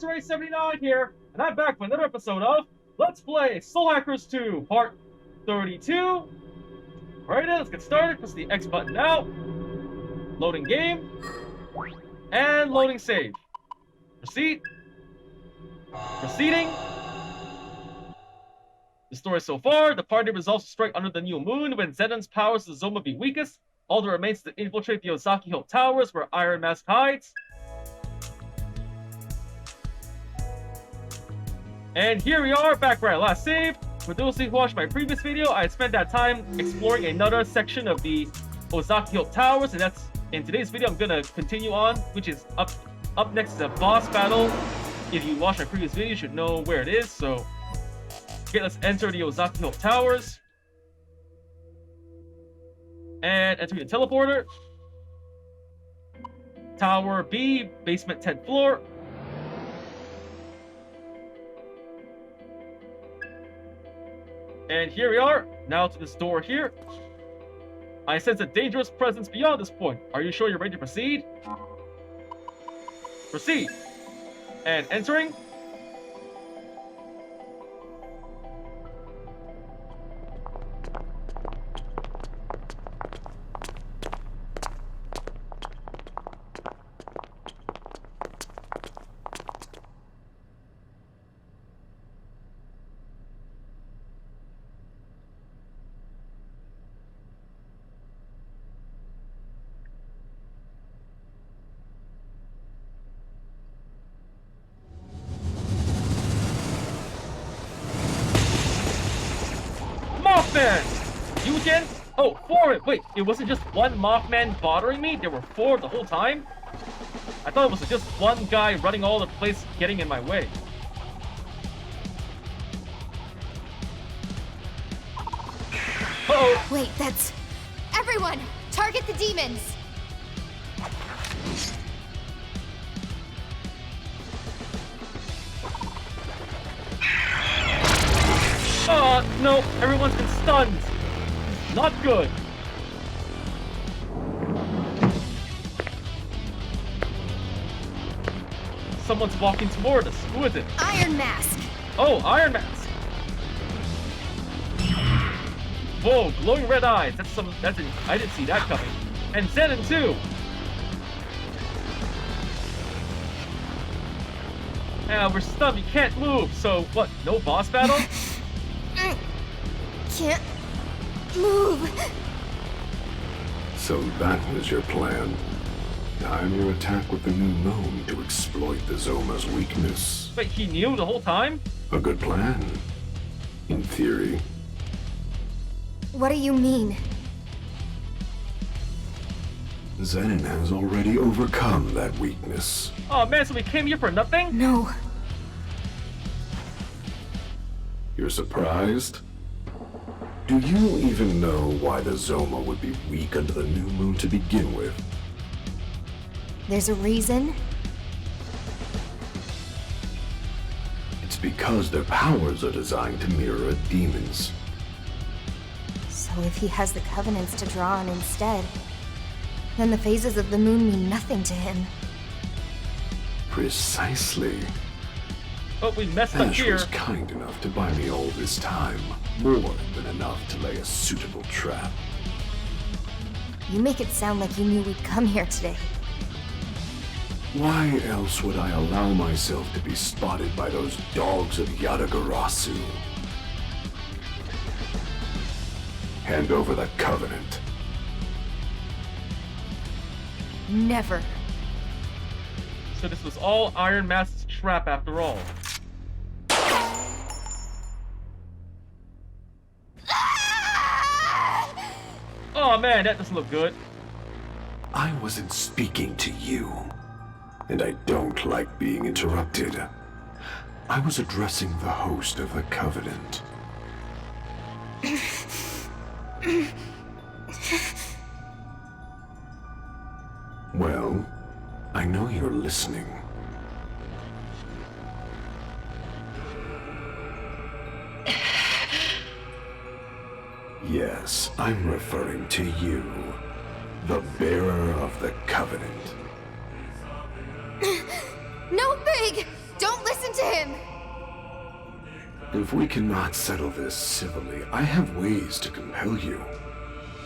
Ray79 here, and I'm back with another episode of Let's Play Soul Hackers 2, Part 32. Alright then, let's get started. Press the X button now. Loading game. And loading save. Proceed. Proceeding. The story so far, the party resolves to strike under the new moon when Zenon's powers to Zoma be weakest. All that remains to infiltrate the Ozaki Hill Towers where Iron Mask hides. And here we are, back where I last saved. For those who watched my previous video, I spent that time exploring another section of the Ozaki Hill Towers, and that's in today's video I'm gonna continue on, which is up next is a boss battle. If you watched my previous video, you should know where it is. So, okay, let's enter the Ozaki Hill Towers. And enter the teleporter. Tower B, basement 10th floor. And here we are, now to this door here. I sense a dangerous presence beyond this point. Are you sure you're ready to proceed? Proceed. And entering. Mothman! You again? Oh, four! Wait, it wasn't just one Mothman bothering me? There were four the whole time? I thought it was just one guy running all over the place getting in my way. Uh-oh! Wait, that's... Everyone! Target the demons! No, everyone's been stunned. Not good. Someone's walking toward us. Who is it? Iron Mask! Oh, Iron Mask. Whoa, glowing red eyes. I didn't see that coming. And Zenon too. We're stunned. We can't move. So what? No boss battle? Can't move. So that was your plan. Time to attack with the new moon to exploit the Zoma's weakness. Wait, he knew the whole time? A good plan. In theory. What do you mean? Zenon has already overcome that weakness. Oh man, so we came here for nothing? No. You're surprised? Do you even know why the Zoma would be weak under the new moon to begin with? There's a reason? It's because their powers are designed to mirror a demon's. So if he has the covenants to draw on instead, then the phases of the moon mean nothing to him. Precisely. Oh, we messed up Ash here. was kind enough to buy me all this time. More than enough to lay a suitable trap. You make it sound like you knew we'd come here today. Why else would I allow myself to be spotted by those dogs of Yadagarasu? Hand over the covenant. Never. So this was all Iron Mask's trap after all. Oh man, that doesn't look good. I wasn't speaking to you, and I don't like being interrupted. I was addressing the host of the covenant. Well, I know you're listening. Yes, I'm referring to you, the bearer of the covenant. No, Big! Don't to him! If we cannot settle this civilly, I have ways to compel you.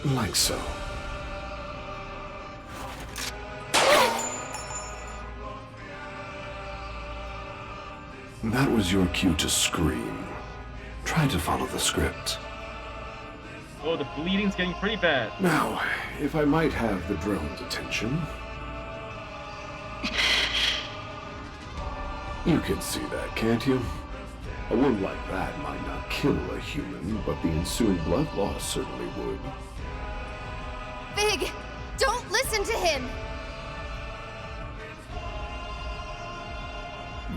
Like so. That was your cue to scream. Try to follow the script. Oh, the bleeding's getting pretty bad. Now, if I might have the drone's attention. You can see that, can't you? A wound like that might not kill a human, but the ensuing blood loss certainly would. Big, don't listen to him!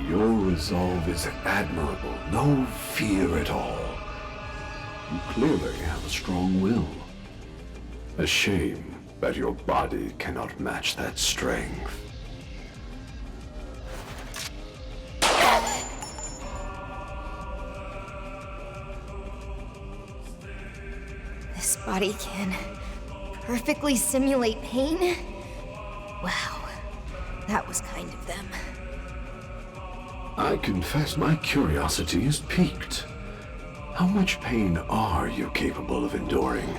Your resolve is admirable. No fear at all. You clearly have a strong will. A shame that your body cannot match that strength. This body can perfectly simulate pain? Wow, that was kind of them. I confess my curiosity is piqued. How much pain are you capable of enduring?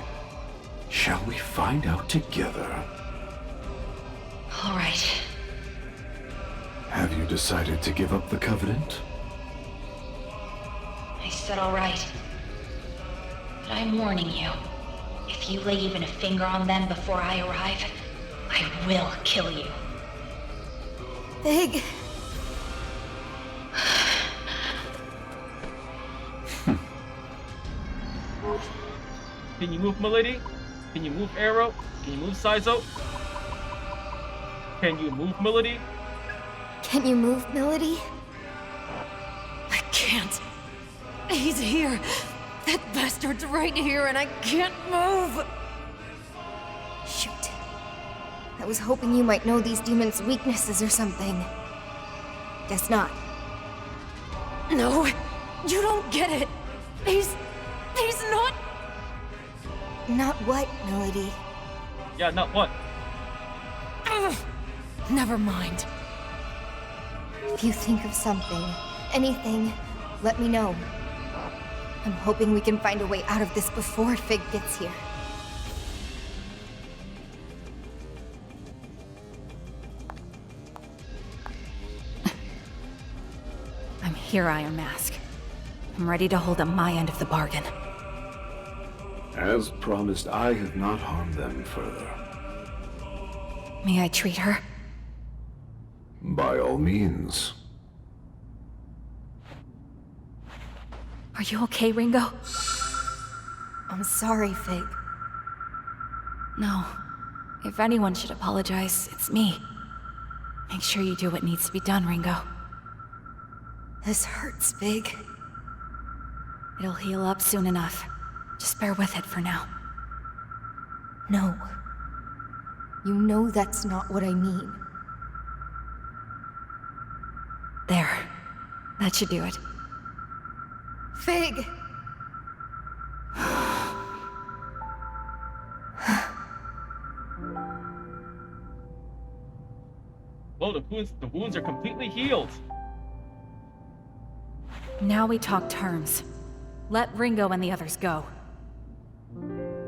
Shall we find out together? All right. Have you decided to give up the Covenant? I said all right. But I'm warning you. If you lay even a finger on them before I arrive, I will kill you. Big. Can you move, Milady? Can you move, Arrow? Can you move, Saizo? Can you move, Milady? Can you move, Melody? I can't. He's here. That bastard's right here and I can't move. Shoot. I was hoping you might know these demons' weaknesses or something. Guess not. No, you don't get it. He's not. Not what, Melody? Yeah, not what? Ugh. Never mind. If you think of something, anything, let me know. I'm hoping we can find a way out of this before Fig gets here. I'm here, Iron Mask. I'm ready to hold up my end of the bargain. As promised, I have not harmed them further. May I treat her? By all means. Are you okay, Ringo? I'm sorry, Fig. No. If anyone should apologize, it's me. Make sure you do what needs to be done, Ringo. This hurts, Fig. It'll heal up soon enough. Just bear with it for now. No. You know that's not what I mean. There. That should do it. Fig! Oh, the wounds are completely healed. Now we talk terms. Let Ringo and the others go.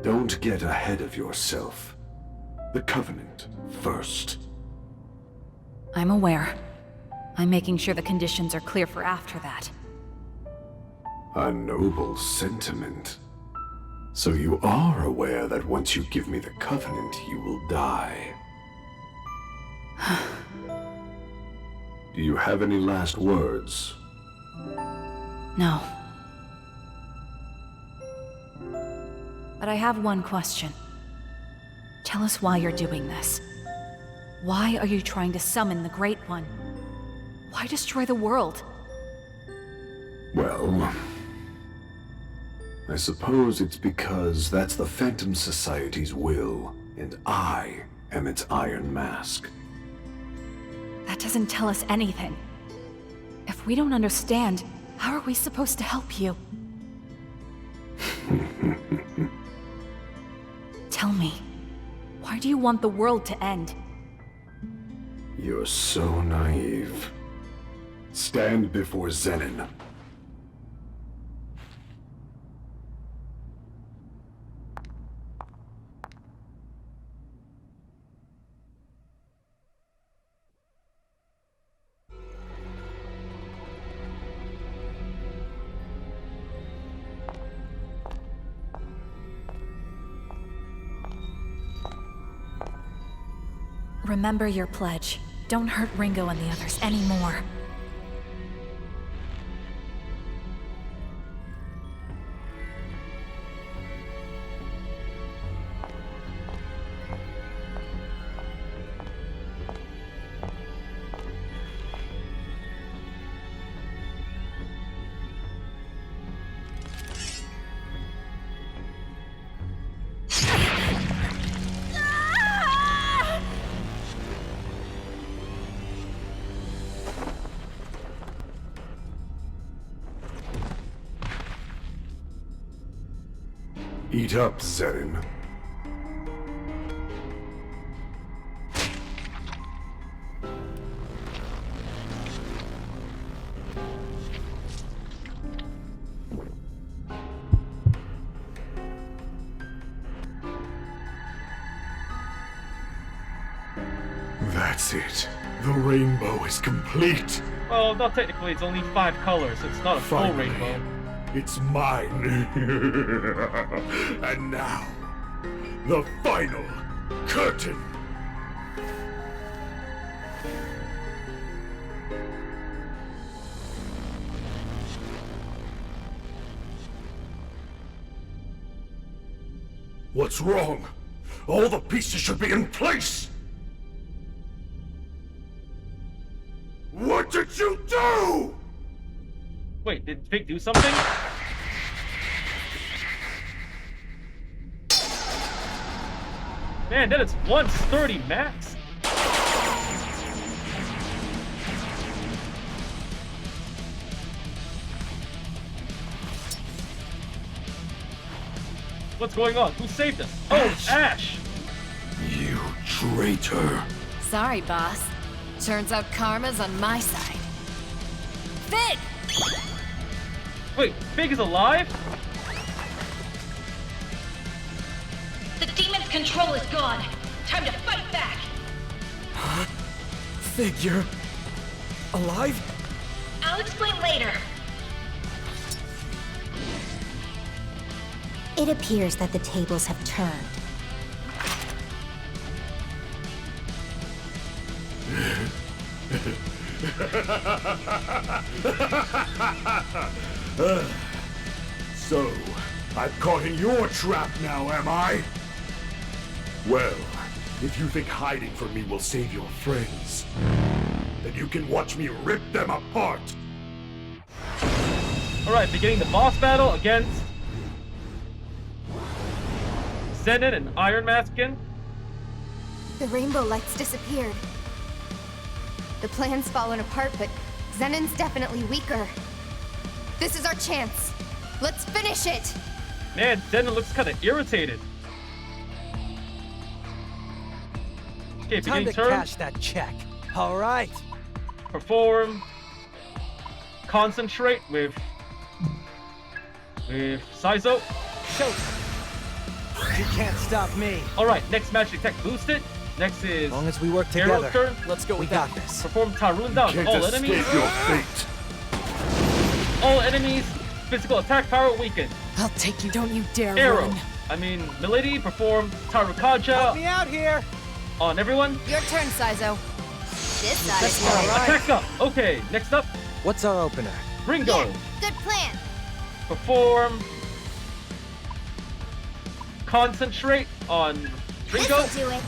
Don't get ahead of yourself. The Covenant first. I'm aware. I'm making sure the conditions are clear for after that. A noble sentiment. So you are aware that once you give me the Covenant, you will die. Do you have any last words? No. But I have one question. Tell us why you're doing this. Why are you trying to summon the Great One? Why destroy the world? Well, I suppose it's because that's the Phantom Society's will, and I am its Iron Mask. That doesn't tell us anything. If we don't understand, how are we supposed to help you? Tell me, why do you want the world to end? You're so naive. Stand before Zenon. Remember your pledge. Don't hurt Ringo and the others anymore. Eat up, Zenon. That's it. The rainbow is complete. Well, not technically, it's only 5 colors, so it's not a full Finally. rainbow. It's mine. And now, the final curtain. What's wrong? All the pieces should be in place! What did you do? Wait, did Vic do something? Man, that is 130 max. What's going on? Who saved us? Oh, Ash! You traitor. Sorry, boss. Turns out karma's on my side. Fig! Wait, Big is alive? The demon's control is gone. Time to fight back. Figure. Alive? I'll explain later. It appears that the tables have turned. So, I'm caught in your trap now, am I? Well, if you think hiding from me will save your friends, then you can watch me rip them apart. Alright, beginning the boss battle against Zenon and Iron Mask again. The rainbow lights disappeared. The plan's fallen apart, but Zenon's definitely weaker. This is our chance. Let's finish it! Man, Zenon looks kind of irritated. Okay, Time beginning to turn. cash that check. All right. Perform. Concentrate with Saizo. Show. You can't stop me. Alright, next magic attack boosted. Next is As long as we work Arrow together. turn. Let's go. We got this. Perform Tarun down. Can't All escape enemies. your fate. All enemies. Physical attack power weakened. I'll take you. Don't you dare Arrow. run. I mean, Milady. Perform Help Tarukaja me out here. on everyone. Your turn, Saizo. This side Let's is go. yours. Alright. Attack up. Okay, next up, What's our opener? Ringo. Yeah, good plan. Perform Concentrate on Ringo. This'll do it.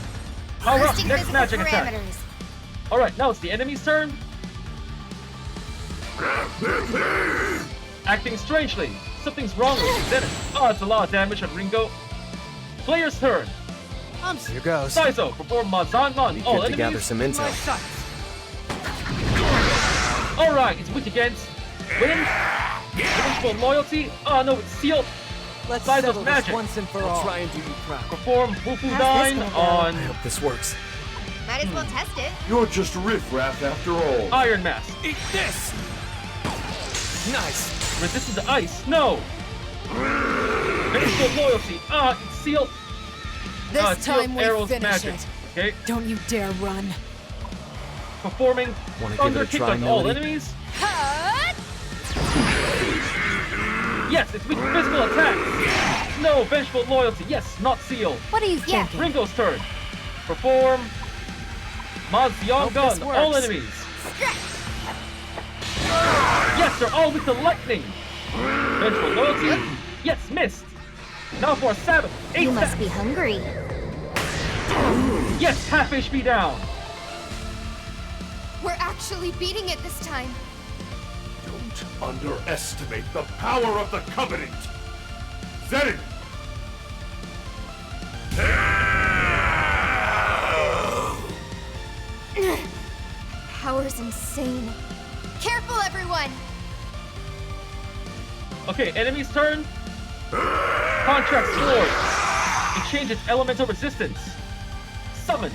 Power up. Boosting Next physical magic attack. parameters. Alright, now it's the enemy's turn. Acting strangely. Something's wrong with Zenon. Oh, it's a lot of damage on Ringo. Player's turn. Here goes. Saizo, perform Mazan on all Good to gather enemies. some intel. Alright, it's weak against Wind. Vengeful loyalty. Oh no, it's sealed. Let's Saizo's settle this magic. once and for all. Try and do you proud. Perform Wufu How's this Dine gonna go? on I hope this works. Might as well test it. You're just riffraff after all. Iron Mask. Eat this! Nice. Resistance to ice. No. Vengeful loyalty. It's sealed. This Sealed time we arrows finish magic. it. Okay. Don't you dare run. Performing Wanna give thunder it a kick try, on all Melody? enemies. Cut! Yes, it's weak to physical attacks. No, vengeful loyalty. Yes, not sealed. What are you Yeah. thinking? Ringo's turn. Perform Mazyon Hope Gun this on all works. enemies. Yes, they're all weak to lightning. Vengeful loyalty. Yes, missed. Now for a Sabbath. 8 You must stacks. be hungry. Yes, half HP down. We're actually beating it this time. Don't underestimate the power of the Covenant. Zenon! Power's insane. Careful, everyone! Okay, enemy's turn. Contract Sword. It changes elemental resistance. Summon.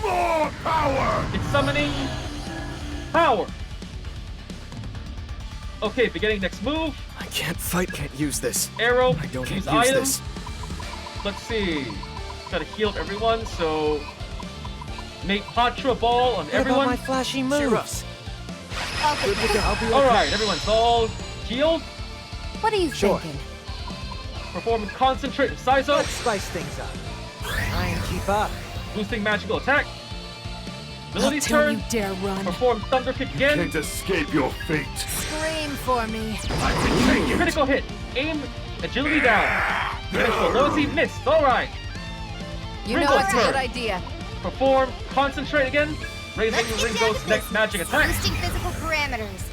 More power! It's summoning power. Okay, beginning next move. I can't fight, can't use this. Arrow. I don't Use use item. this. Let's see. Gotta heal everyone, so make Patra Ball on What everyone. about my flashy moves? I'll get that. I'll be okay. Alright, everyone's all healed. What are you Sure. thinking? Perform Concentrate with Saizo. Let's spice things up. Try and keep up. Boosting magical attack. Don't Ability's turn. you dare run. Perform Thunder Kick again. Can't escape your fate. Scream for me. I can take it. Critical hit. Aim. Agility down. Vengeful loyalty missed. Alright. You Ringo's know it's a turn. good idea. Perform Concentrate again. Raising Let's get down to Ringo's next business. magic attack. Boosting physical parameters.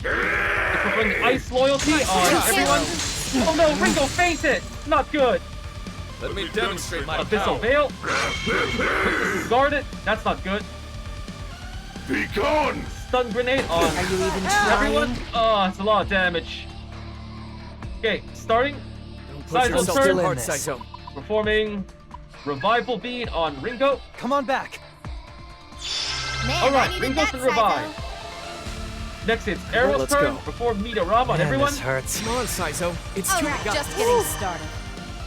It's performing Ice Loyalty on everyone. Oh no, Ringo fainted. Not good. Let me demonstrate my Abyssal power. Veil. Guard it. That's not good. Be gone! Stun Grenade on Are you even everyone. trying? Oh, it's a lot of damage. Okay, starting. Don't push Saizo's yourself turn. too hard, Saizo. Performing Revival Bead on Ringo. Come on back. Man, Alright, I needed Ringo's that, been revived. Next, it's Arrow's let's turn. go. Perform Meteorama on Man, everyone. this hurts. Come on, Saizo. It's All too right, Just getting started.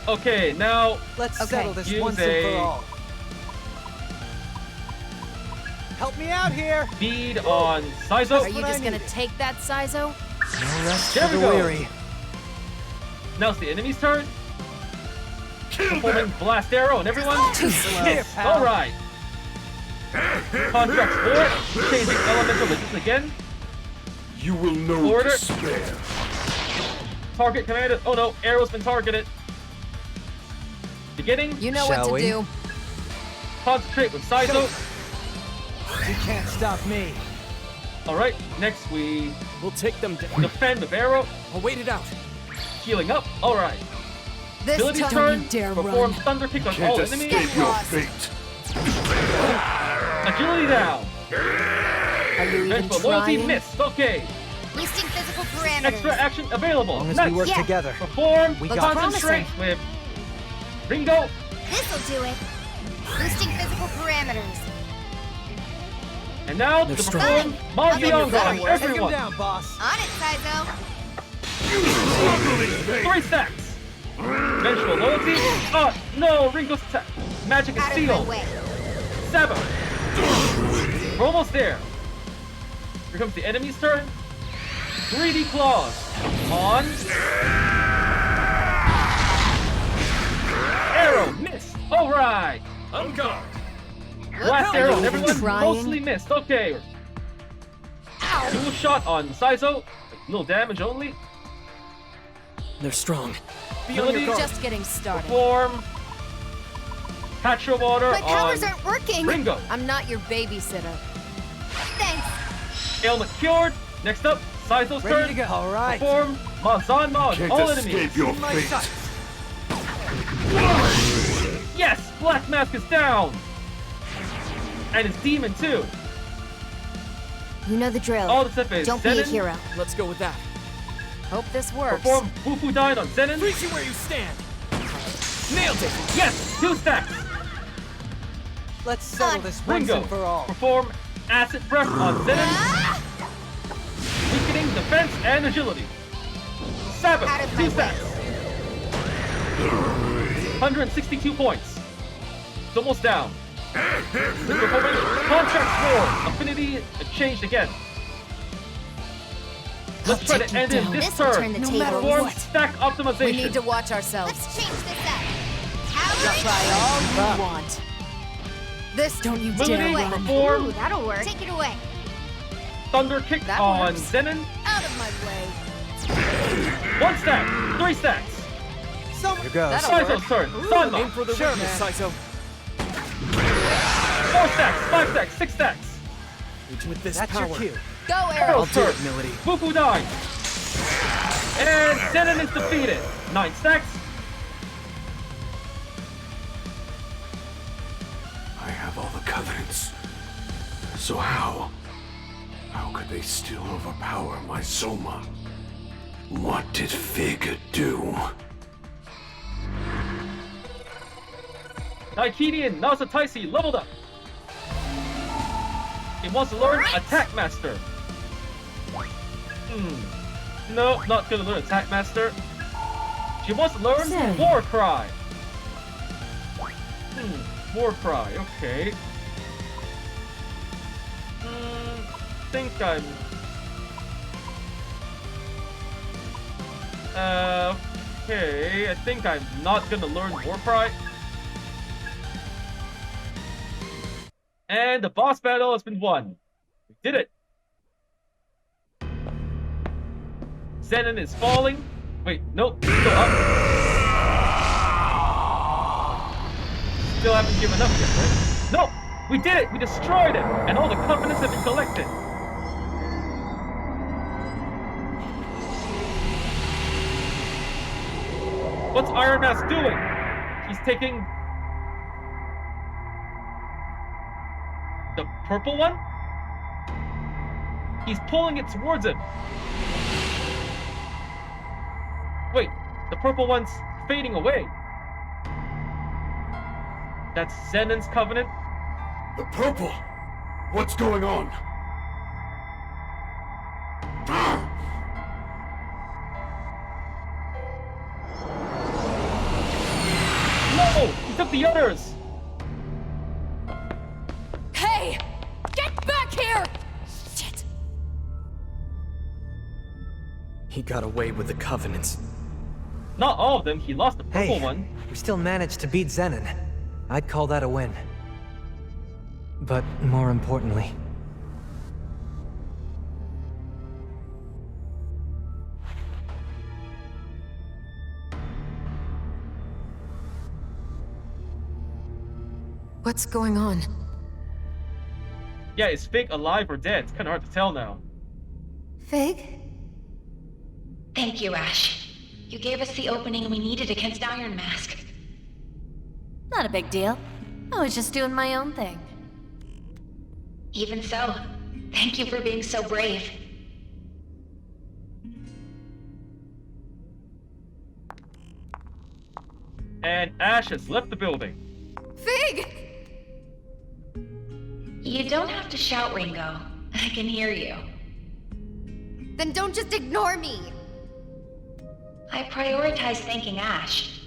Okay, now Let's Okay, settle this use once and a- for all. Help me out here. Bead on Are Saizo. you what I just gonna needed. take that, Saizo? No rest There for we the go. weary. Now it's the enemy's turn. Kill Performing them! Blast Arrow on everyone. Too slow. Yes, pal. alright. Contract Sport. Changing elemental resistance again. You will know Order. despair. Target commanded. Oh no, Arrow's been targeted. Beginning. You know Shall what to we? do. Concentrate with Saizo. You can't stop me. Alright, next we We'll take them down. defend with Arrow. I'll wait it out. Healing up. Alright. This Ability time turn. you dare Perform run. Thunder Kick on Can't all escape enemies. your lost. fate. Agility down. Are you even Vengeful Loyalty trying? missed. Okay. Boosting physical parameters. Extra action available. As long as Nice. we work Yeah. together. Perform We Looks got Concentrate with Ringo. This'll do it. Boosting physical parameters. And now They're to strong. perform Mazyon You're on better. Take him everyone. down, boss. On it, Saizo. 3 stacks. Vengeful Loyalty. Oh, no. Ringo's attack. Magic is Out of my sealed. way. 7. We're almost there. Here comes the enemy's turn. 3D Claws on Arrow. Missed. Alright. On guard. Blast Are Arrow you on even everyone. trying? Mostly missed. Okay. Dual shot on Saizo. Little damage only. They're strong. Be on your Ability guard. Just getting started. Perform Patra Water My powers on aren't working. Ringo. I'm not your babysitter. Thanks. Ailment cured. Next up, Saizo's Ready turn. to go. All right. Perform Mazan on Can't all escape enemies. your In my fate. sights. Yes, Black Mask is down. And it's Demon too. You know the drill. All that's left is Don't be a Zenon. hero. Let's go with that. Hope this works. Perform Bufu Dine on Zenon. Freeze you where you stand. Nailed it! Yes! 2 stacks! Let's settle this once Ringo, and for all. perform Acid Breath on Zenon, Ah! weakening defense and agility. Sabbath, Out of 2 my stacks. 162 points. It's almost down. Performing Contract War, affinity changed again. Let's try to end in this This will turn turn. the No matter tables. Perform what. stack optimization. We need to watch ourselves. Let's change this up. Try all you want. This don't you dare Ability, run. perform Ooh, that'll work. Take it away. Thunder Kick That on works. Zenon. Out of my way. 1 stack, 3 stacks. Here goes. That'll Saizo's turn. Aim Sanma. for the Sure, weakness, man. Saizo. 4 stacks, 5 stacks, 6 stacks. Reach with this That's power. your cue. Go, I'll Arrow. do it, Milady. Fufu dies. And Zenon is defeated. 9 stacks. I have all the covenants. So how? How could they still overpower my Soma? What did Fig do? Naikini Naza Taisi leveled up. It wants to learn Attack Master. No, not gonna learn Attack Master. She wants to learn War Cry. War Cry, okay. Think I'm... okay, I think I'm not gonna learn War Cry. And the boss battle has been won. We did it. Zenon is falling. Wait, nope, still up. Still haven't given up yet, right? Nope, we did it. We destroyed it, and all the covenants have been collected. What's Iron Mask doing? He's taking the purple one? He's pulling it towards him. Wait, the purple one's fading away. That's Zenon's covenant? The purple! What's going on? No! He took the others! Hey! Get back here! Shit! He got away with the covenants. Not all of them, he lost the purple Hey, one. we still managed to beat Zenon. I'd call that a win. But more importantly, What's going on? Yeah, is Fig alive or dead? It's kinda hard to tell now. Fig? Thank you, Ash. You gave us the opening we needed against Iron Mask. Not a big deal. I was just doing my own thing. Even so, thank you for being so brave. And Ash has left the building. Fig! You don't have to shout, Ringo. I can hear you. Then don't just ignore me! I prioritized thanking Ash.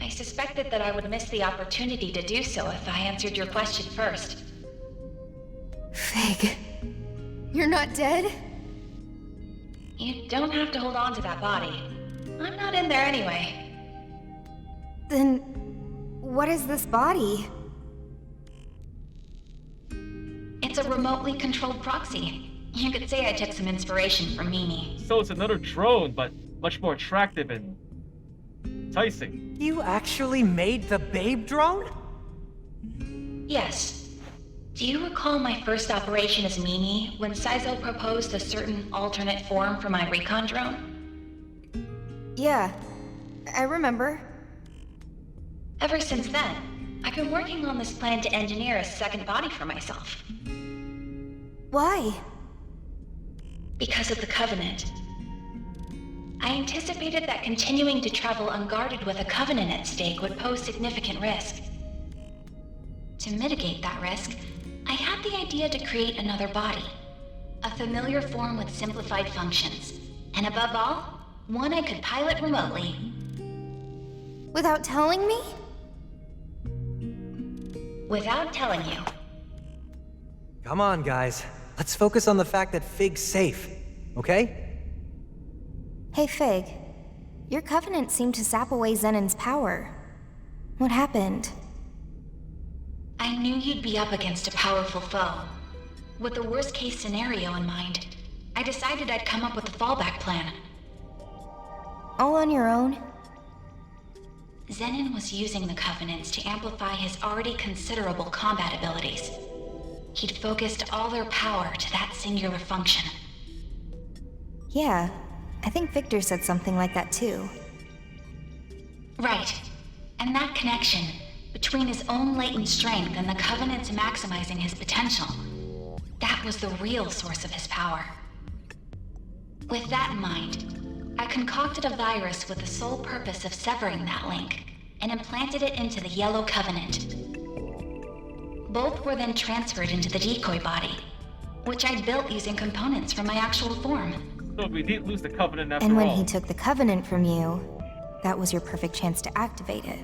I suspected that I would miss the opportunity to do so if I answered your question first. Fig. You're not dead? You don't have to hold on to that body. I'm not in there anyway. Then... what is this body? It's a remotely controlled proxy. You could say I took some inspiration from Mimi. So it's another drone, but much more attractive and enticing. you actually made the babe drone? Yes. Do you recall my first operation as Mimi, when Saizo proposed a certain alternate form for my recon drone? Yeah, I remember. Ever since then, I've been working on this plan to engineer a second body for myself. Why? Because of the Covenant. I anticipated that continuing to travel unguarded with a Covenant at stake would pose significant risk. To mitigate that risk, I had the idea to create another body. A familiar form with simplified functions. And above all, one I could pilot remotely. Without telling me? Without telling you. Come on, guys. Let's focus on the fact that Fig's safe, okay? Hey, Fig. Your Covenant seemed to sap away Zenon's power. What happened? I knew you'd be up against a powerful foe. With the worst-case scenario in mind, I decided I'd come up with a fallback plan. All on your own? Zenon was using the Covenants to amplify his already considerable combat abilities. He'd focused all their power to that singular function. Yeah, I think Victor said something like that too. Right. And that connection, between his own latent strength and the Covenant's maximizing his potential, that was the real source of his power. With that in mind, I concocted a virus with the sole purpose of severing that link, and implanted it into the Yellow Covenant. Both were then transferred into the decoy body, which I'd built using components from my actual form. So we did lose the Covenant after And when all. he took the Covenant from you, that was your perfect chance to activate it.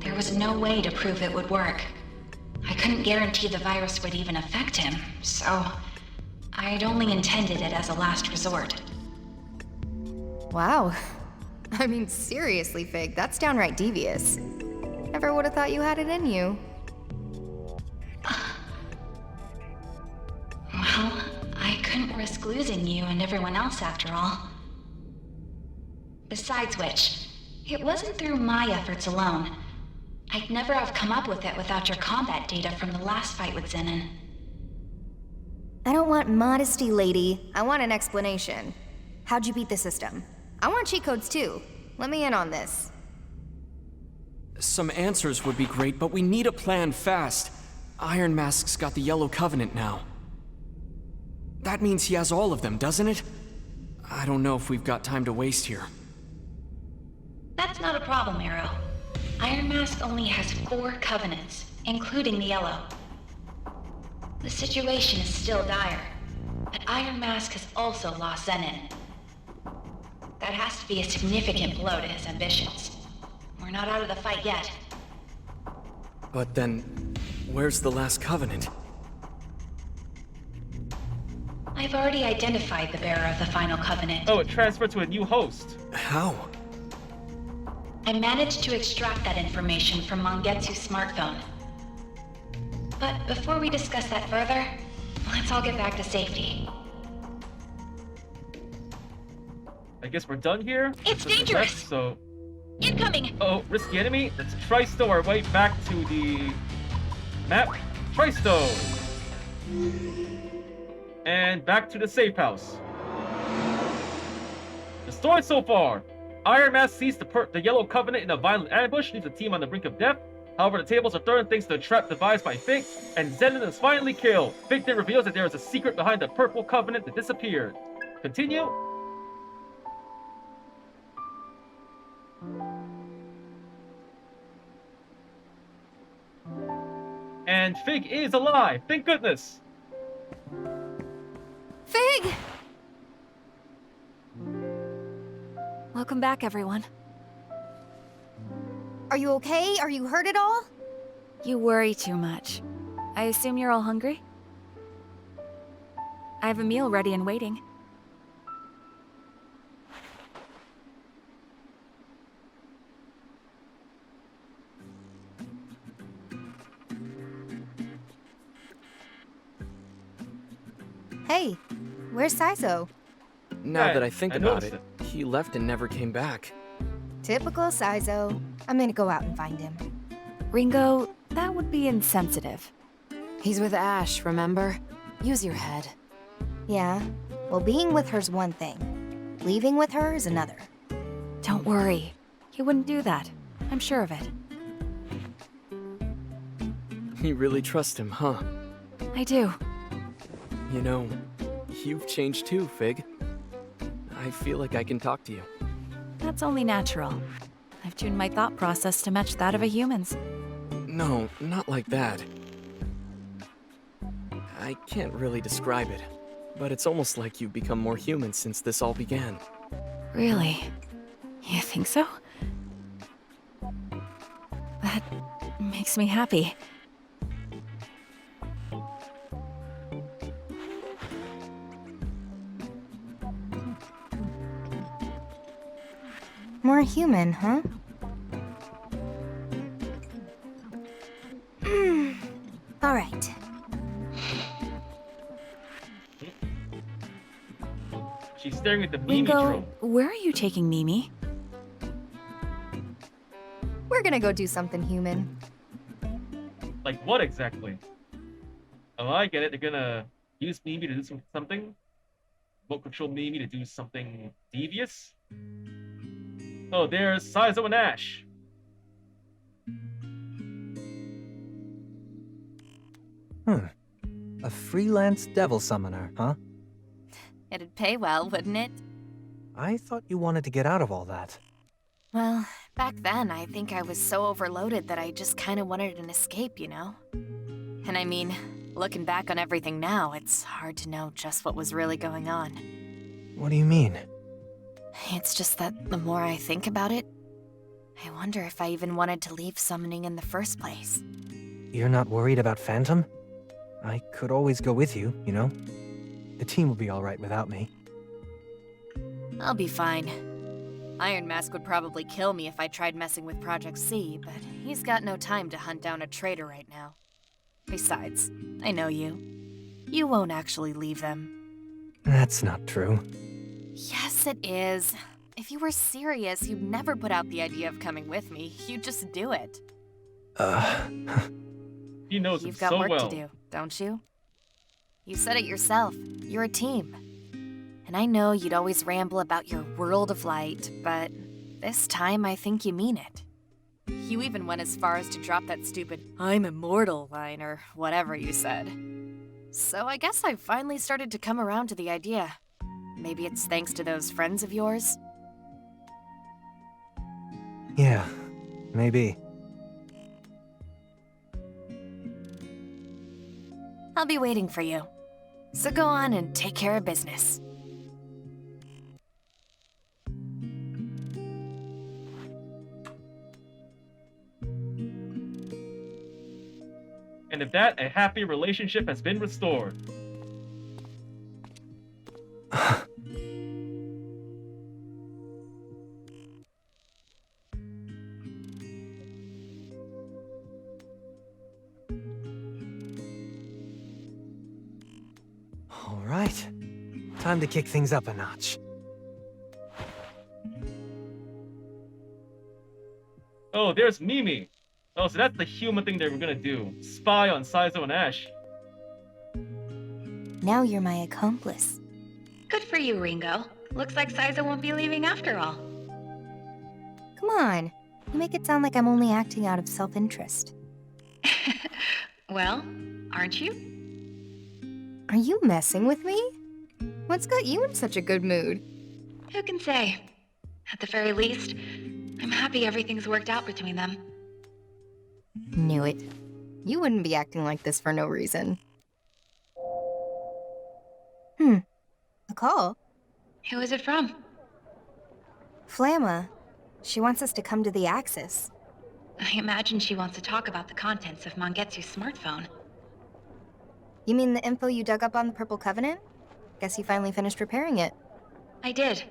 There was no way to prove it would work. I couldn't guarantee the virus would even affect him, so I'd only intended it as a last resort. Wow. I mean, seriously, Fig, that's downright devious. Never would have thought you had it in you. Well, I couldn't risk losing you and everyone else after all. Besides which, it wasn't through my efforts alone. I'd never have come up with it without your combat data from the last fight with Zenon. I don't want modesty, lady. I want an explanation. How'd you beat the system? I want cheat codes too. Let me in on this. Some answers would be great, but we need a plan fast. Iron Mask's got the Yellow Covenant now. That means he has all of them, doesn't it? I don't know if we've got time to waste here. That's not a problem, Arrow. Iron Mask only has 4 Covenants, including the Yellow. The situation is still dire, but Iron Mask has also lost Zenon. That has to be a significant blow to his ambitions. We're not out of the fight yet. But then, where's the last Covenant? I've already identified the bearer of the final Covenant. Oh, it transferred to a new host. How? I managed to extract that information from Mongetsu's smartphone. But before we discuss that further, let's all get back to safety. I guess we're done here. It's This is dangerous! left, so, Incoming! oh, risky enemy. Let's Tristo our way back to the map. Tristo! And back to the safe house. The story so far. Iron Mask sees the Yellow Covenant in a violent ambush, leaves the team on the brink of death. However, the tables are turned thanks to a trap devised by Fig, and Zenon is finally killed. Fig then reveals that there is a secret behind the Purple Covenant that disappeared. Continue. And Fig is alive. Thank goodness. Fig! Welcome back, everyone. Are you okay? Are you hurt at all? You worry too much. I assume you're all hungry? I have a meal ready and waiting. Hey, where's Saizo? Now Right, that I think I about noticed it, he left and never came back. Typical Saizo. I'm gonna go out and find him. Ringo, that would be insensitive. He's with Ash, remember? Use your head. Yeah, well, being with her's one thing. Leaving with her is another. Don't worry. He wouldn't do that. I'm sure of it. You really trust him, huh? I do. You know, you've changed too, Fig. I feel like I can talk to you. That's only natural. I've tuned my thought process to match that of a human's. No, not like that. I can't really describe it, but it's almost like you've become more human since this all began. Really? You think so? That makes me happy. More human, huh? All right. She's staring at the Mimi Ringo, drone. where are you taking Mimi? We're gonna go do something human. Like what exactly? Oh, I get it. They're gonna use Mimi to do something. Remote control Mimi to do something devious. Oh, there's Saizo and Ash. A freelance devil summoner, huh? It'd pay well, wouldn't it? I thought you wanted to get out of all that. Well, back then, I think I was so overloaded that I just kind of wanted an escape, you know? And I mean, looking back on everything now, it's hard to know just what was really going on. What do you mean? It's just that the more I think about it, I wonder if I even wanted to leave summoning in the first place. You're not worried about Phantom? I could always go with you, you know? The team will be alright without me. I'll be fine. Iron Mask would probably kill me if I tried messing with Project C, but he's got no time to hunt down a traitor right now. Besides, I know you. You won't actually leave them. That's not true. Yes, it is. If you were serious, you'd never put out the idea of coming with me. You'd just do it. He knows him You've got so work well. to do, don't you? You said it yourself. You're a team. And I know you'd always ramble about your world of light, but this time I think you mean it. You even went as far as to drop that stupid "I'm immortal" line or whatever you said. So I guess I've finally started to come around to the idea. Maybe it's thanks to those friends of yours? Yeah, maybe. I'll be waiting for you. So go on and take care of business. And if that, a happy relationship has been restored. Alright. Time to kick things up a notch. Oh, there's Mimi. Oh, so that's the human thing they were gonna do. Spy on Saizo and Ash. Now you're my accomplice. Good for you, Ringo. Looks like Saizo won't be leaving after all. Come on. You make it sound like I'm only acting out of self-interest. Well, aren't you? Are you messing with me? What's got you in such a good mood? Who can say? At the very least, I'm happy everything's worked out between them. Knew it. You wouldn't be acting like this for no reason. A call? Who is it from? Flamma. She wants us to come to the Axis. I imagine she wants to talk about the contents of Mangetsu's smartphone. You mean the info you dug up on the Purple Covenant? Guess you finally finished repairing it. I did.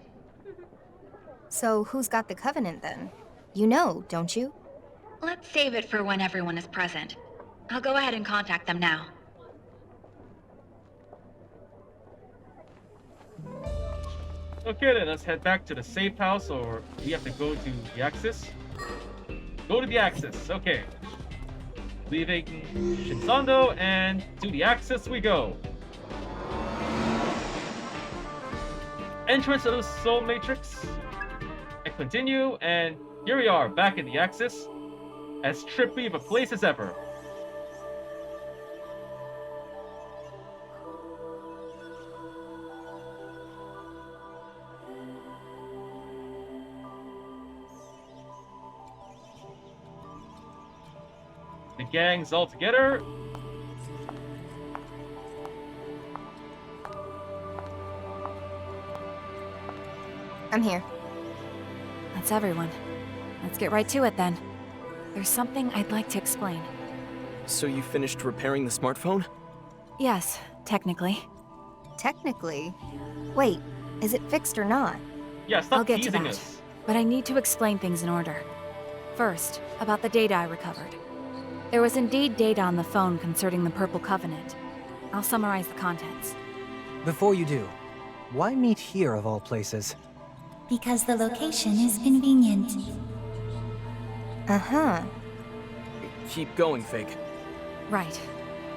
So who's got the Covenant then? You know, don't you? Let's save it for when everyone is present. I'll go ahead and contact them now. Okay then, let's head back to the safe house, or we have to go to the Axis. Go to the Axis, okay. Leaving Shinzando, and to the Axis we go. Entrance to the Soul Matrix. And continue, and here we are, back in the Axis. As trippy of a place as ever. The gang's all together. I'm here. That's everyone. Let's get right to it then. There's something I'd like to explain. So you finished repairing the smartphone? Yes, technically. Technically. Wait, is it fixed or not? Yeah, stop I'll get to teasing that. us. But I need to explain things in order. First, about the data I recovered. There was indeed data on the phone concerning the Purple Covenant. I'll summarize the contents. Before you do, why meet here of all places? Because the location is convenient. Uh-huh. Keep going, Fig. Right.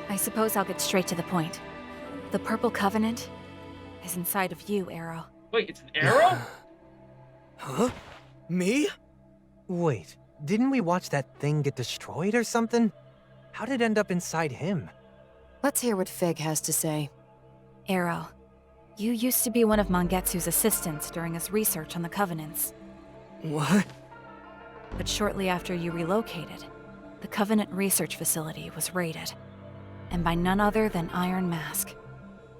I suppose I'll get straight to the point. The Purple Covenant is inside of you, Arrow. Wait, it's an arrow? Huh? Me? Wait, didn't we watch that thing get destroyed or something? How did it end up inside him? Let's hear what Fig has to say. Arrow, you used to be one of Mangetsu's assistants during his research on the Covenants. What? But shortly after you relocated, the Covenant research facility was raided. And by none other than Iron Mask.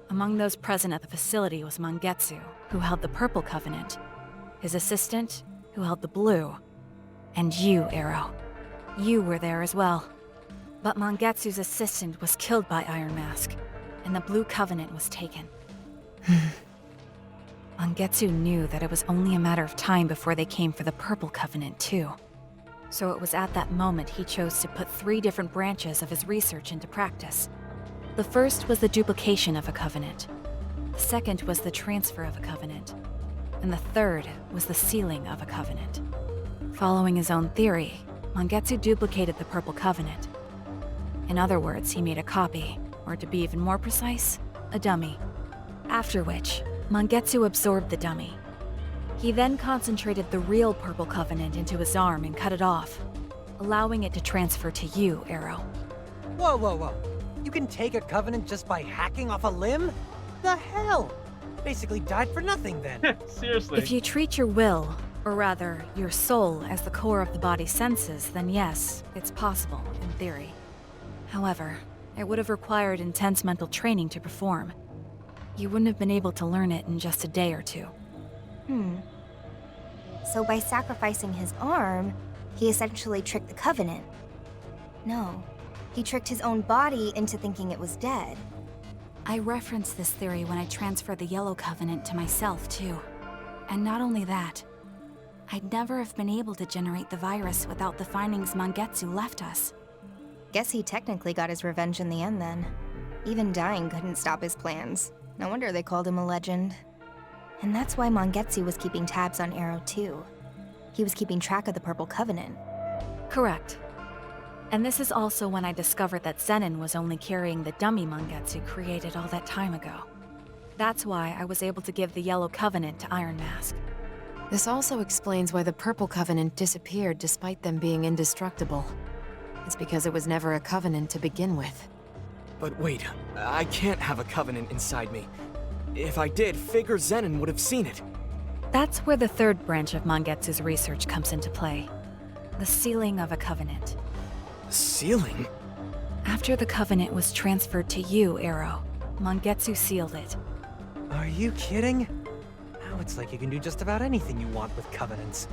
Among those present at the facility was Mangetsu, who held the Purple Covenant, his assistant, who held the Blue, and you, Arrow. You were there as well. But Mangetsu's assistant was killed by Iron Mask, and the Blue Covenant was taken. Mangetsu knew that it was only a matter of time before they came for the Purple Covenant, too. So it was at that moment he chose to put 3 different branches of his research into practice. The first was the duplication of a covenant. The second was the transfer of a covenant. And the third was the sealing of a covenant. Following his own theory, Mangetsu duplicated the Purple Covenant. In other words, he made a copy, or to be even more precise, a dummy. After which, Mangetsu absorbed the dummy. He then concentrated the real Purple Covenant into his arm and cut it off, allowing it to transfer to you, Arrow. Whoa, whoa, whoa. You can take a covenant just by hacking off a limb? The hell? Basically died for nothing then. Seriously. If you treat your will, or rather, your soul, as the core of the body's senses, then yes, it's possible, in theory. However, it would have required intense mental training to perform. You wouldn't have been able to learn it in just a day or two. So by sacrificing his arm, he essentially tricked the Covenant. No, he tricked his own body into thinking it was dead. I referenced this theory when I transferred the Yellow Covenant to myself, too. And not only that, I'd never have been able to generate the virus without the findings Mangetsu left us. Guess he technically got his revenge in the end then. Even dying couldn't stop his plans. No wonder they called him a legend. And that's why Mangetsu was keeping tabs on Arrow too. He was keeping track of the Purple Covenant. Correct. And this is also when I discovered that Zenon was only carrying the dummy Mangetsu created all that time ago. That's why I was able to give the Yellow Covenant to Iron Mask. This also explains why the Purple Covenant disappeared despite them being indestructible. It's because it was never a covenant to begin with. But wait, I can't have a covenant inside me. If I did, Fig or Zenon would have seen it. That's where the third branch of Mangetsu's research comes into play. The sealing of a covenant. Sealing? After the covenant was transferred to you, Arrow, Mangetsu sealed it. Are you kidding? Now it's like you can do just about anything you want with covenants.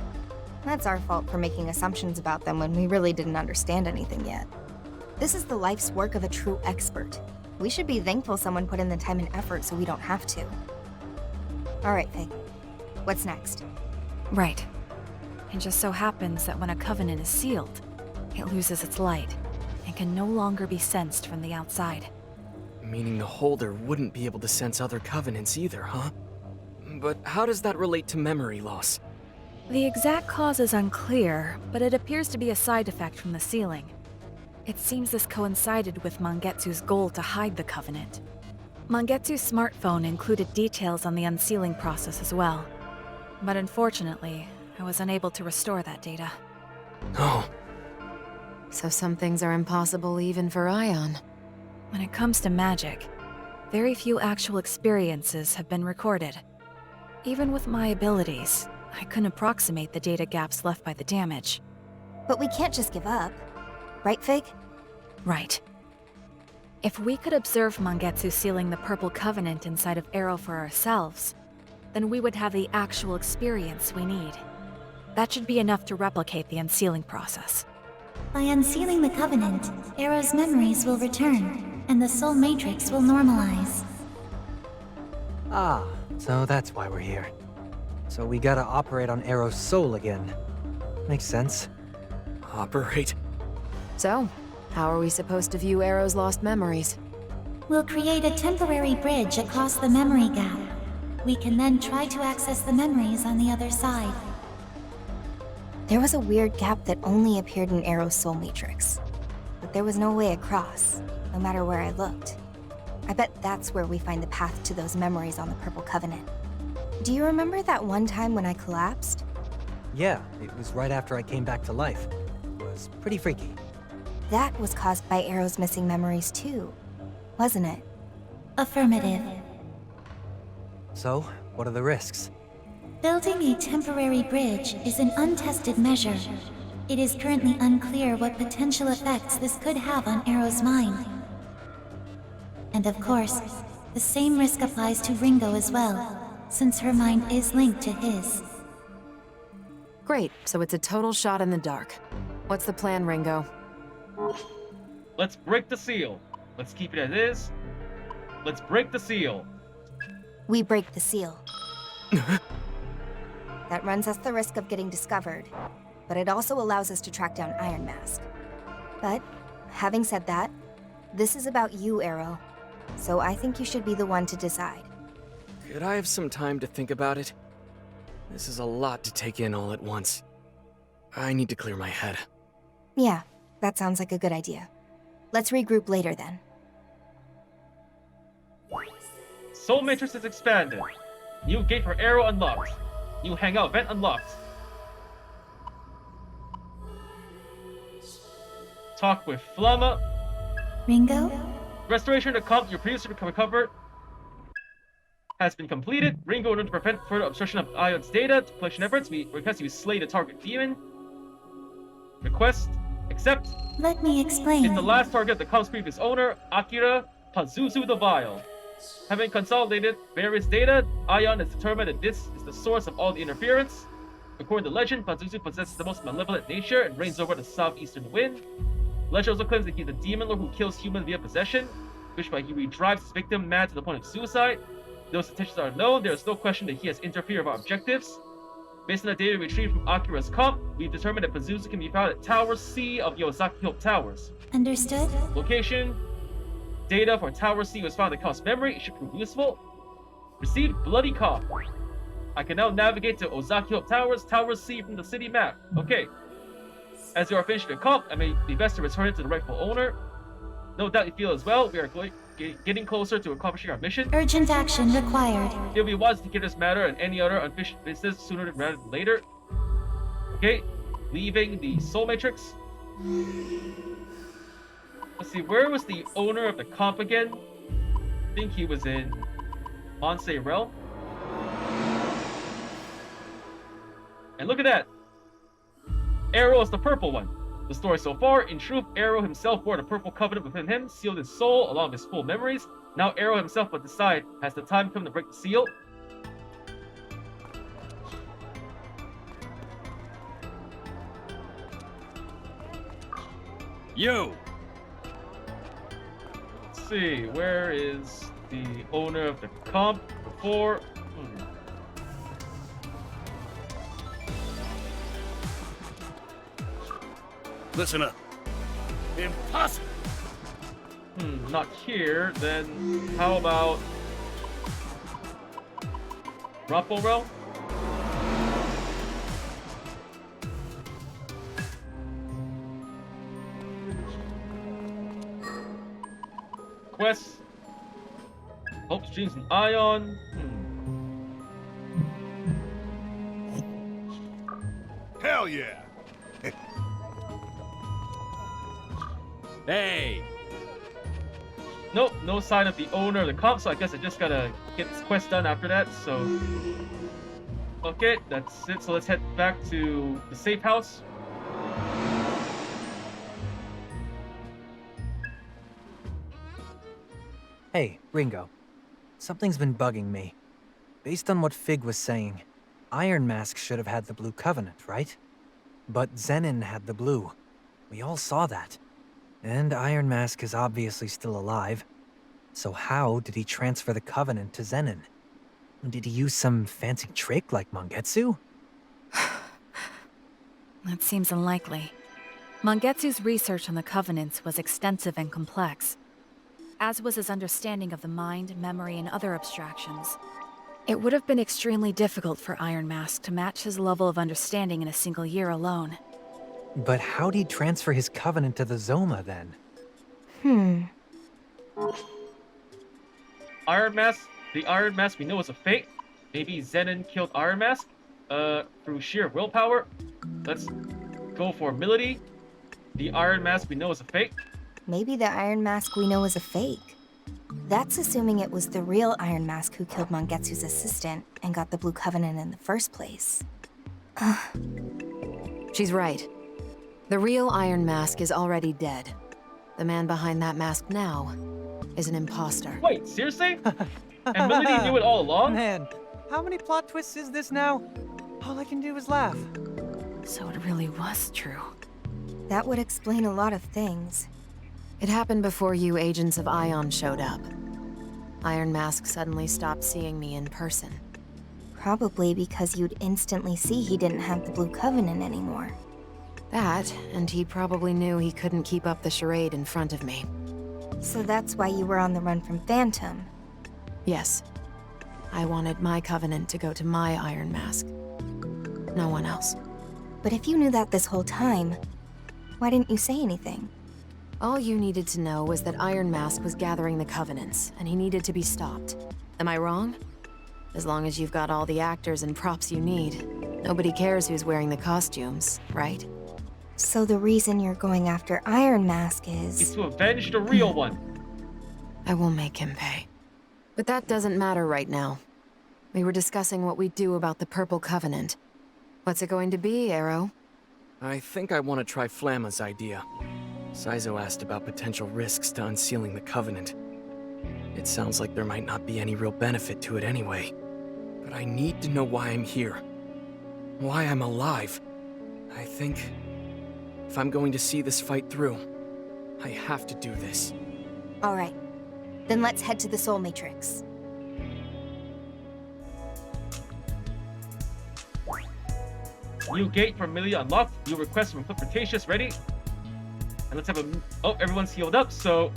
That's our fault for making assumptions about them when we really didn't understand anything yet. This is the life's work of a true expert. We should be thankful someone put in the time and effort so we don't have to. Alright, Fig. What's next? Right. It just so happens that when a covenant is sealed, it loses its light and can no longer be sensed from the outside. Meaning the holder wouldn't be able to sense other covenants either, huh? But how does that relate to memory loss? The exact cause is unclear, but it appears to be a side effect from the sealing. It seems this coincided with Mangetsu's goal to hide the Covenant. Mangetsu's smartphone included details on the unsealing process as well. But unfortunately, I was unable to restore that data. Oh. So some things are impossible even for Ion. When it comes to magic, very few actual experiences have been recorded. Even with my abilities, I couldn't approximate the data gaps left by the damage. But we can't just give up. Right, Fig? Right. If we could observe Mangetsu sealing the Purple Covenant inside of Arrow for ourselves, then we would have the actual experience we need. That should be enough to replicate the unsealing process. By unsealing the Covenant, Arrow's memories will return, and the Soul Matrix will normalize. Ah, so that's why we're here. So we gotta operate on Arrow's soul again. Makes sense. Operate? So, how are we supposed to view Arrow's lost memories? We'll create a temporary bridge across the memory gap. We can then try to access the memories on the other side. There was a weird gap that only appeared in Arrow's soul matrix. But there was no way across, no matter where I looked. I bet that's where we find the path to those memories on the Purple Covenant. Do you remember that one time when I collapsed? Yeah, it was right after I came back to life. It was pretty freaky. That was caused by Arrow's missing memories too, wasn't it? Affirmative. So, what are the risks? Building a temporary bridge is an untested measure. It is currently unclear what potential effects this could have on Arrow's mind. And of course, the same risk applies to Ringo as well, since her mind is linked to his. Great, so it's a total shot in the dark. What's the plan, Ringo? Let's break the seal. Let's keep it as is. Let's break the seal. We break the seal. That runs us the risk of getting discovered, but it also allows us to track down Iron Mask. But, having said that, this is about you, Arrow. So I think you should be the one to decide. Could I have some time to think about it? This is a lot to take in all at once. I need to clear my head. Yeah, that sounds like a good idea. Let's regroup later then. Soul Matrix is expanded. New gate for Arrow unlocked. New hangout vent unlocked. Talk with Flamma. Ringo? Restoration of the comp you previously recovered has been completed. Ringo, in order to prevent further obstruction of Ion's data collection efforts, we request you slay the target demon. Request. Accept. Let me explain. It's the last target of the comp's previous owner, Akira Pazuzu the Vile. Having consolidated various data, Ion has determined that this is the source of all the interference. According to legend, Pazuzu possesses the most malevolent nature and reigns over the southeastern wind. Legend also claims that he's the demon lord who kills humans via possession, which by he redrives his victim mad to the point of suicide. Those intentions are known, there is no question that he has interfered with our objectives. Based on the data retrieved from Akira's comp, we've determined that Pazuzu can be found at Tower C of the Ozaki Hill Towers. Understood? Location. Data for Tower C was found in Comp's memory. It should prove useful. Received Bloody Comp. I can now navigate to Ozaki Hill Towers, Tower C from the city map. Okay. As you are finished with your comp, I may be best to return it to the rightful owner. No doubt you feel as well. We are getting closer to accomplishing our mission. Urgent action required. It will be wise to get this matter and any other unfinished business sooner rather than later. Okay. Leaving the Soul Matrix. Let's see, where was the owner of the comp again? I think he was in Onse Realm. And look at that! Arrow is the purple one. The story so far, in truth, Arrow himself bore the purple covenant within him, sealed his soul along with his full memories. Now Arrow himself must decide, has the time come to break the seal? You! Let's see, where is the owner of the comp before? Listen up. Impossible! Not here. Then how about Rapo Realm? Quest. Hopes, Dreams, and Ion. Hell yeah! Hey! Nope, no sign of the owner of the comp, so I guess I just gotta get this quest done after that, so... Okay, that's it, so let's head back to the safe house. Hey, Ringo. Something's been bugging me. Based on what Fig was saying, Iron Mask should have had the Blue Covenant, right? But Zenon had the blue. We all saw that. And Iron Mask is obviously still alive. So how did he transfer the Covenant to Zenon? Did he use some fancy trick like Mangetsu? That seems unlikely. Mangetsu's research on the Covenants was extensive and complex, as was his understanding of the mind, memory, and other abstractions. It would have been extremely difficult for Iron Mask to match his level of understanding in a single year alone. But how'd he transfer his Covenant to the Zoma, then? Iron Mask, the Iron Mask we know is a fake. Maybe Zenon killed Iron Mask through sheer willpower. Let's go for ability. The Iron Mask we know is a fake. Maybe the Iron Mask we know is a fake. That's assuming it was the real Iron Mask who killed Mangetsu's assistant and got the Blue Covenant in the first place. She's right. The real Iron Mask is already dead. The man behind that mask now is an imposter. Wait, seriously? And Melody knew it all along? Man, how many plot twists is this now? All I can do is laugh. So it really was true. That would explain a lot of things. It happened before you Agents of Ion showed up. Iron Mask suddenly stopped seeing me in person. Probably because you'd instantly see he didn't have the Blue Covenant anymore. That, and he probably knew he couldn't keep up the charade in front of me. So that's why you were on the run from Phantom. Yes. I wanted my Covenant to go to my Iron Mask. No one else. But if you knew that this whole time, why didn't you say anything? All you needed to know was that Iron Mask was gathering the Covenants, and he needed to be stopped. Am I wrong? As long as you've got all the actors and props you need, nobody cares who's wearing the costumes, right? So the reason you're going after Iron Mask It's is... to avenge the real one. I will make him pay. But that doesn't matter right now. We were discussing what we'd do about the Purple Covenant. What's it going to be, Arrow? I think I want to try Flamma's idea. Saizo asked about potential risks to unsealing the Covenant. It sounds like there might not be any real benefit to it anyway. But I need to know why I'm here. Why I'm alive. I think... if I'm going to see this fight through, I have to do this. Alright, then let's head to the Soul Matrix. New gate for Millie unlocked. New request from Cretaceous ready. And let's have a... oh, everyone's healed up, so...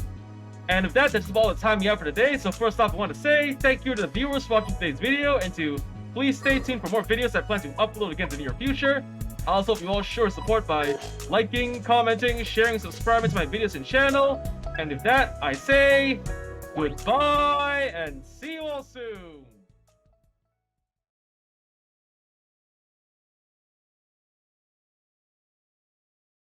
and with that, that's all the time we have for today. So first off, I want to say thank you to the viewers for watching today's video, and to please stay tuned for more videos I plan to upload again in the near future. I also hope you all show support by liking, commenting, sharing, subscribing to my videos and channel. And with that, I say goodbye and see you all soon.